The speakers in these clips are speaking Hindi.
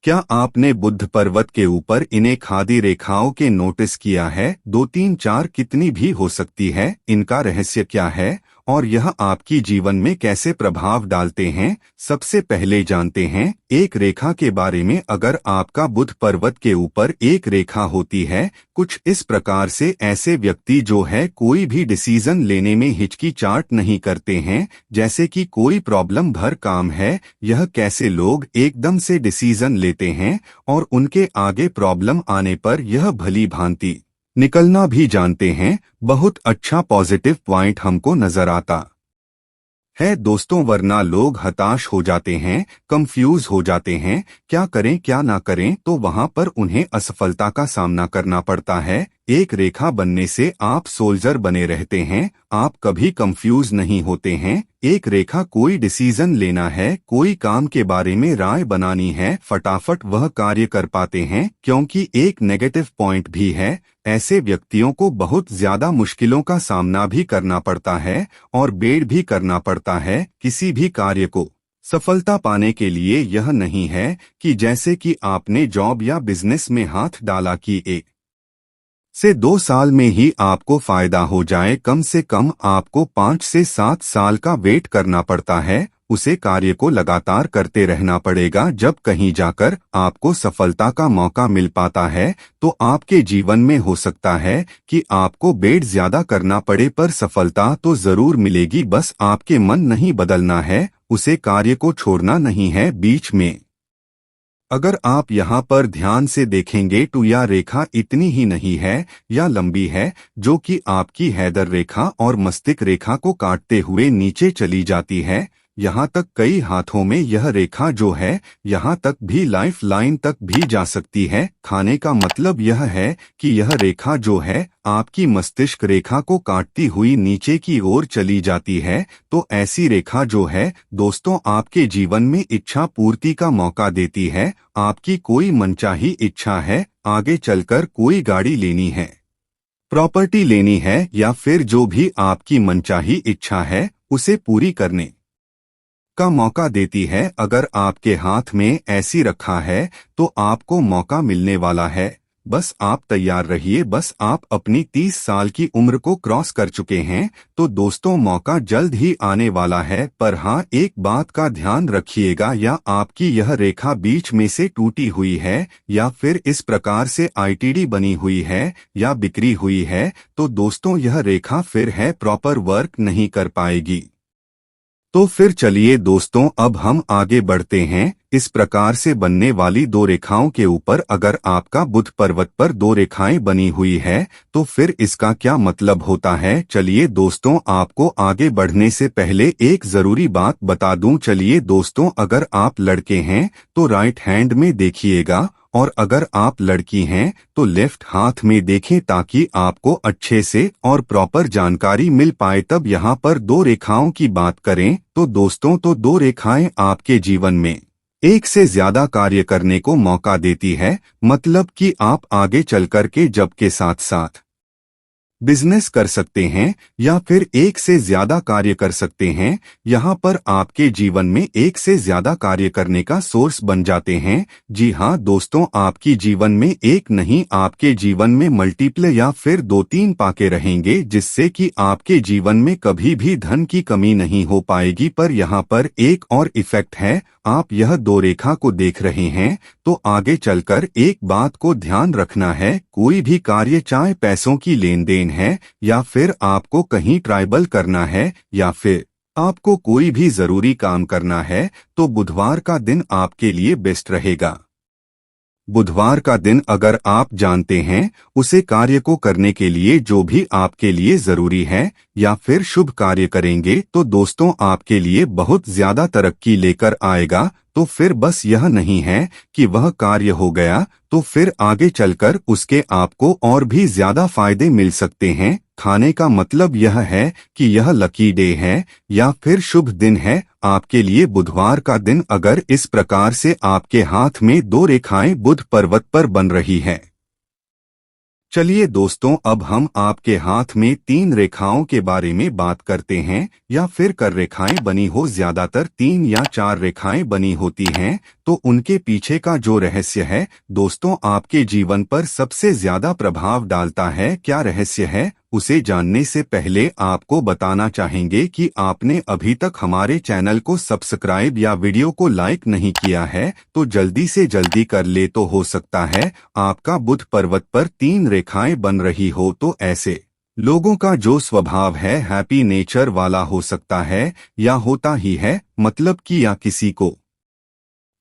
क्या आपने बुद्ध पर्वत के ऊपर इन्हें खादी रेखाओं के नोटिस किया है? 2 3 4 कितनी भी हो सकती है, इनका रहस्य क्या है और यह आपकी जीवन में कैसे प्रभाव डालते हैं? सबसे पहले जानते हैं एक रेखा के बारे में। अगर आपका बुद्ध पर्वत के ऊपर एक रेखा होती है कुछ इस प्रकार से, ऐसे व्यक्ति जो है कोई भी डिसीजन लेने में हिचकिचाहट नहीं करते हैं, जैसे कि कोई प्रॉब्लम भर काम है। यह कैसे लोग एकदम से डिसीजन लेते हैं और उनके आगे प्रॉब्लम आने पर यह भली भांति निकलना भी जानते हैं। बहुत अच्छा पॉजिटिव पॉइंट हमको नजर आता है दोस्तों, वरना लोग हताश हो जाते हैं, कंफ्यूज हो जाते हैं, क्या करें क्या ना करें, तो वहां पर उन्हें असफलता का सामना करना पड़ता है। एक रेखा बनने से आप सोल्जर बने रहते हैं, आप कभी कंफ्यूज नहीं होते हैं। एक रेखा कोई डिसीजन लेना है, कोई काम के बारे में राय बनानी है, फटाफट वह कार्य कर पाते हैं। क्योंकि एक नेगेटिव पॉइंट भी है, ऐसे व्यक्तियों को बहुत ज्यादा मुश्किलों का सामना भी करना पड़ता है और बेड़ भी करना पड़ता है किसी भी कार्य को सफलता पाने के लिए। यह नहीं है कि जैसे कि आपने जॉब या बिजनेस में हाथ डाला कि 1 से 2 साल में ही आपको फायदा हो जाए। कम से कम आपको 5 से 7 साल का वेट करना पड़ता है, उसे कार्य को लगातार करते रहना पड़ेगा। जब कहीं जाकर आपको सफलता का मौका मिल पाता है तो आपके जीवन में हो सकता है कि आपको वेट ज्यादा करना पड़े, पर सफलता तो जरूर मिलेगी। बस आपके मन नहीं बदलना है, उसे कार्य को छोड़ना नहीं है बीच में। अगर आप यहाँ पर ध्यान से देखेंगे तो यह रेखा इतनी ही नहीं है या लंबी है, जो कि आपकी हैदर रेखा और मस्तिष्क रेखा को काटते हुए नीचे चली जाती है। यहाँ तक कई हाथों में यह रेखा जो है यहाँ तक भी लाइफ लाइन तक भी जा सकती है। खाने का मतलब यह है कि यह रेखा जो है आपकी मस्तिष्क रेखा को काटती हुई नीचे की ओर चली जाती है। तो ऐसी रेखा जो है दोस्तों आपके जीवन में इच्छा पूर्ति का मौका देती है। आपकी कोई मनचाही इच्छा है, आगे चलकर कोई गाड़ी लेनी है, प्रॉपर्टी लेनी है, या फिर जो भी आपकी मनचाही इच्छा है उसे पूरी करने का मौका देती है। अगर आपके हाथ में ऐसी रखा है तो आपको मौका मिलने वाला है। बस आप तैयार रहिए। बस आप अपनी 30 साल की उम्र को क्रॉस कर चुके हैं तो दोस्तों मौका जल्द ही आने वाला है। पर हाँ, एक बात का ध्यान रखिएगा, या आपकी यह रेखा बीच में से टूटी हुई है या फिर इस प्रकार से आईटीडी बनी हुई है या बिखरी हुई है तो दोस्तों यह रेखा फिर है प्रॉपर वर्क नहीं कर पाएगी। तो फिर चलिए दोस्तों अब हम आगे बढ़ते हैं। इस प्रकार से बनने वाली 2 रेखाओं के ऊपर अगर आपका बुद्ध पर्वत पर 2 रेखाएं बनी हुई है तो फिर इसका क्या मतलब होता है? चलिए दोस्तों आपको आगे बढ़ने से पहले एक जरूरी बात बता दूं। चलिए दोस्तों, अगर आप लड़के हैं तो राइट हैंड में देखिएगा और अगर आप लड़की हैं तो लेफ्ट हाथ में देखें, ताकि आपको अच्छे से और प्रॉपर जानकारी मिल पाए। तब यहाँ पर 2 रेखाओं की बात करें तो दोस्तों 2 रेखाएं आपके जीवन में एक से ज्यादा कार्य करने को मौका देती है। मतलब कि आप आगे चलकर के जब के साथ साथ बिजनेस कर सकते हैं या फिर एक से ज्यादा कार्य कर सकते हैं। यहाँ पर आपके जीवन में एक से ज्यादा कार्य करने का सोर्स बन जाते हैं। जी हाँ दोस्तों, आपकी जीवन में एक नहीं, आपके जीवन में मल्टीपल या फिर 2 3 पाके रहेंगे, जिससे कि आपके जीवन में कभी भी धन की कमी नहीं हो पाएगी। पर यहाँ पर एक और इफेक्ट है। आप यह 2 रेखा को देख रहे हैं तो आगे चलकर एक बात को ध्यान रखना है, कोई भी कार्य चाहे पैसों की लेन देन है या फिर आपको कहीं ट्राइबल करना है या फिर आपको कोई भी जरूरी काम करना है तो बुधवार का दिन आपके लिए बेस्ट रहेगा। बुधवार का दिन अगर आप जानते हैं उसे कार्य को करने के लिए जो भी आपके लिए जरूरी है या फिर शुभ कार्य करेंगे तो दोस्तों आपके लिए बहुत ज्यादा तरक्की लेकर आएगा। तो फिर बस यह नहीं है कि वह कार्य हो गया तो फिर आगे चलकर उसके आपको और भी ज्यादा फायदे मिल सकते हैं। खाने का मतलब यह है कि यह लकी डे है या फिर शुभ दिन है आपके लिए। बुधवार का दिन अगर इस प्रकार से आपके हाथ में 2 रेखाएं बुध पर्वत पर बन रही है। चलिए दोस्तों अब हम आपके हाथ में 3 रेखाओं के बारे में बात करते हैं, या फिर कर रेखाएं बनी हो, ज्यादातर 3 या 4 रेखाएं बनी होती हैं। तो उनके पीछे का जो रहस्य है दोस्तों आपके जीवन पर सबसे ज्यादा प्रभाव डालता है। क्या रहस्य है उसे जानने से पहले आपको बताना चाहेंगे कि आपने अभी तक हमारे चैनल को सब्सक्राइब या वीडियो को लाइक नहीं किया है तो जल्दी से जल्दी कर ले। तो हो सकता है आपका बुध पर्वत पर 3 रेखाएं बन रही हो। तो ऐसे लोगों का जो स्वभाव है हैप्पी नेचर वाला हो सकता है या होता ही है, मतलब कि या किसी को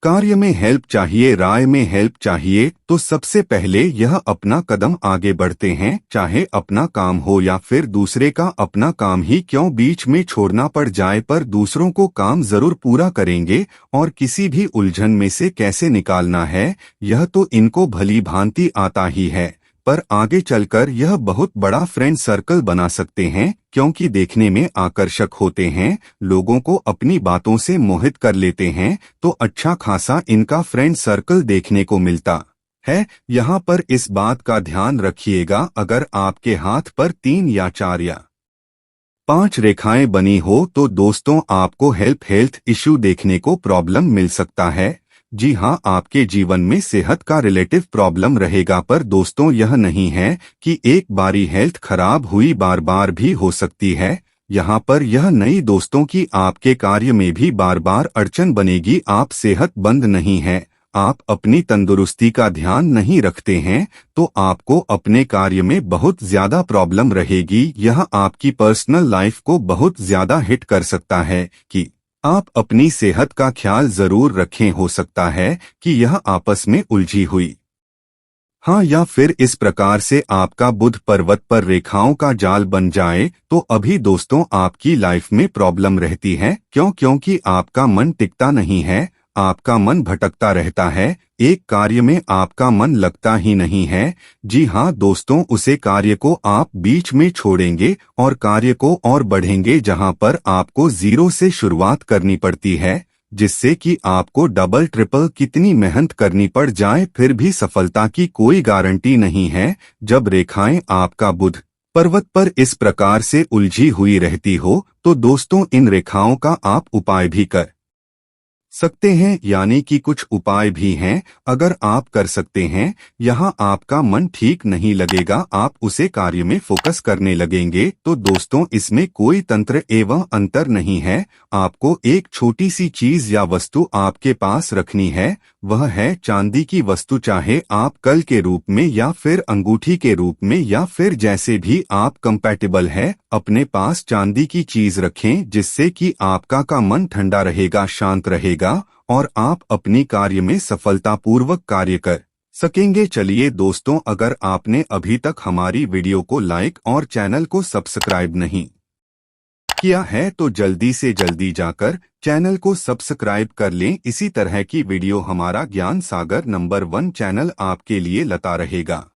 कार्य में हेल्प चाहिए, राय में हेल्प चाहिए, तो सबसे पहले यह अपना कदम आगे बढ़ते हैं, चाहे अपना काम हो या फिर दूसरे का। अपना काम ही क्यों बीच में छोड़ना पड़ जाए, पर दूसरों को काम जरूर पूरा करेंगे। और किसी भी उलझन में से कैसे निकालना है यह तो इनको भली भांति आता ही है। पर आगे चलकर यह बहुत बड़ा फ्रेंड सर्कल बना सकते हैं, क्योंकि देखने में आकर्षक होते हैं, लोगों को अपनी बातों से मोहित कर लेते हैं, तो अच्छा खासा इनका फ्रेंड सर्कल देखने को मिलता है। यहाँ पर इस बात का ध्यान रखिएगा, अगर आपके हाथ पर 3 या 4 या 5 रेखाएं बनी हो तो दोस्तों आपको हेल्थ इश्यू देखने को प्रॉब्लम मिल सकता है। जी हाँ, आपके जीवन में सेहत का रिलेटिव प्रॉब्लम रहेगा। पर दोस्तों यह नहीं है कि एक बारी हेल्थ खराब हुई बार बार भी हो सकती है। यहाँ पर यह नहीं दोस्तों कि आपके कार्य में भी बार बार अड़चन बनेगी। आप सेहतमंद नहीं हैं, आप अपनी तंदुरुस्ती का ध्यान नहीं रखते हैं, तो आपको अपने कार्य में बहुत ज्यादा प्रॉब्लम रहेगी। यह आपकी पर्सनल लाइफ को बहुत ज्यादा हिट कर सकता है कि आप अपनी सेहत का ख्याल जरूर रखें। हो सकता है कि यह आपस में उलझी हुई हाँ या फिर इस प्रकार से आपका बुध पर्वत पर रेखाओं का जाल बन जाए, तो अभी दोस्तों आपकी लाइफ में प्रॉब्लम रहती है। क्योंकि आपका मन टिकता नहीं है, आपका मन भटकता रहता है, एक कार्य में आपका मन लगता ही नहीं है। जी हाँ दोस्तों, उसे कार्य को आप बीच में छोड़ेंगे और कार्य को और बढ़ेंगे, जहाँ पर आपको 0 से शुरुआत करनी पड़ती है, जिससे कि आपको डबल ट्रिपल कितनी मेहनत करनी पड़ जाए फिर भी सफलता की कोई गारंटी नहीं है। जब रेखाएं आपका बुध पर्वत पर इस प्रकार से उलझी हुई रहती हो तो दोस्तों इन रेखाओं का आप उपाय भी कर सकते हैं, यानी कि कुछ उपाय भी हैं, अगर आप कर सकते हैं। यहाँ आपका मन ठीक नहीं लगेगा, आप उसे कार्य में फोकस करने लगेंगे, तो दोस्तों इसमें कोई तंत्र एवं अंतर नहीं है। आपको एक छोटी सी चीज या वस्तु आपके पास रखनी है, वह है चांदी की वस्तु, चाहे आप कल के रूप में या फिर अंगूठी के रूप में या फिर जैसे भी आप कंपैटिबल है, अपने पास चांदी की चीज रखें, जिससे कि आपका का मन ठंडा रहेगा, शांत रहेगा और आप अपनी कार्य में सफलतापूर्वक कार्य कर सकेंगे। चलिए दोस्तों, अगर आपने अभी तक हमारी वीडियो को लाइक और चैनल को सब्सक्राइब नहीं किया है तो जल्दी से जल्दी जाकर चैनल को सब्सक्राइब कर लें। इसी तरह की वीडियो हमारा ज्ञान सागर नंबर 1 चैनल आपके लिए लाता रहेगा।